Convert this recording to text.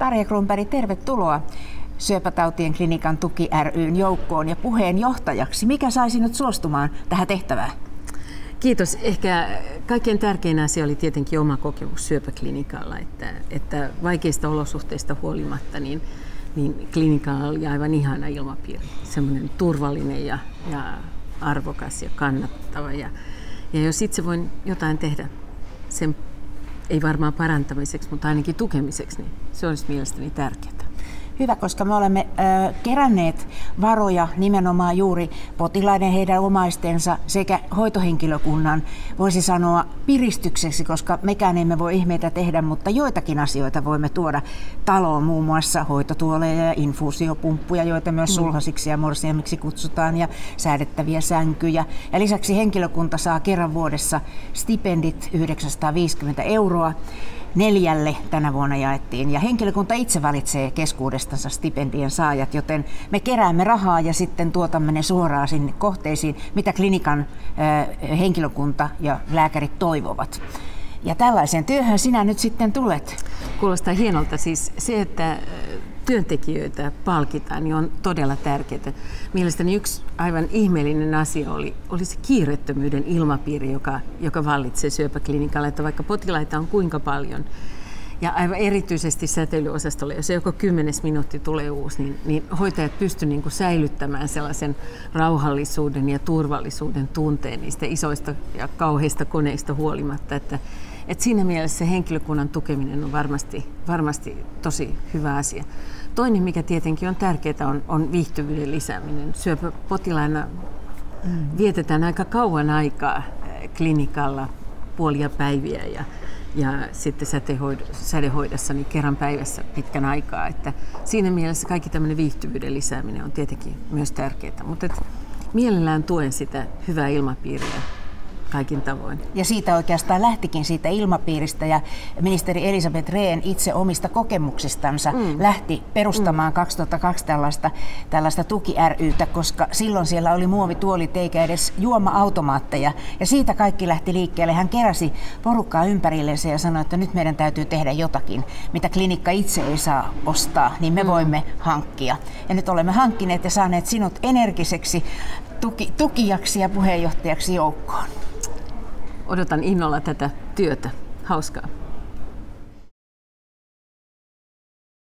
Tarja Kronberg, tervetuloa Syöpätautien klinikan tuki ry:n joukkoon ja puheenjohtajaksi. Mikä sai sinut suostumaan tähän tehtävään? Kiitos. Ehkä kaikkein tärkein asia oli tietenkin oma kokemus syöpäklinikalla, että vaikeista olosuhteista huolimatta niin klinikalla oli aivan ihana ilmapiiri. Semmoinen turvallinen ja arvokas ja kannattava. Ja jos itse voin jotain tehdä sen, ei varmaan parantamiseksi, mutta ainakin tukemiseksi, niin se olisi mielestäni tärkeää. Hyvä, koska me olemme keränneet varoja nimenomaan juuri potilaiden, heidän omaistensa sekä hoitohenkilökunnan, voisi sanoa, piristykseksi, koska mekään emme voi ihmeitä tehdä, mutta joitakin asioita voimme tuoda taloon, muun muassa hoitotuoleja ja infuusiopumppuja, joita myös sulhasiksi ja morsiamiksi kutsutaan, ja säädettäviä sänkyjä. Ja lisäksi henkilökunta saa kerran vuodessa stipendit 950 €. 4 tänä vuonna jaettiin, ja henkilökunta itse valitsee keskuudestansa stipendien saajat, joten me keräämme rahaa ja sitten tuotamme ne suoraan sinne kohteisiin, mitä klinikan henkilökunta ja lääkärit toivovat. Ja tällaiseen työhön sinä nyt sitten tulet. Kuulostaa hienolta. Siis se, että työntekijöitä palkitaan, niin on todella tärkeää. Mielestäni yksi aivan ihmeellinen asia oli se kiireettömyyden ilmapiiri, joka vallitsee syöpäklinikalla, että vaikka potilaita on kuinka paljon, ja aivan erityisesti säteilyosastolla, jos joka 10 minuutti tulee uusi, niin hoitajat pystyvät säilyttämään sellaisen rauhallisuuden ja turvallisuuden tunteen niistä isoista ja kauheista koneista huolimatta, että siinä mielessä henkilökunnan tukeminen on varmasti tosi hyvä asia. Toinen, mikä tietenkin on tärkeää, on viihtyvyyden lisääminen. Syöpäpotilaina vietetään aika kauan aikaa klinikalla, puolia päiviä ja sitten sädehoidossa niin kerran päivässä pitkän aikaa. Että siinä mielessä kaikki tämmöinen viihtyvyyden lisääminen on tietenkin myös tärkeää, mutta mielellään tuen sitä hyvää ilmapiiriä kaikin tavoin. Ja siitä oikeastaan lähtikin siitä ilmapiiristä, ja ministeri Elisabeth Rehn itse omista kokemuksistansa lähti perustamaan 2002 tällaista tuki ry:tä, koska silloin siellä oli muovituolit eikä edes juoma-automaatteja, ja siitä kaikki lähti liikkeelle. Hän keräsi porukkaa ympärillensä ja sanoi, että nyt meidän täytyy tehdä jotakin, mitä klinikka itse ei saa ostaa, niin me voimme hankkia. Ja nyt olemme hankkineet ja saaneet sinut energiseksi tukijaksi ja puheenjohtajaksi joukkoon. Odotan innolla tätä työtä. Hauskaa.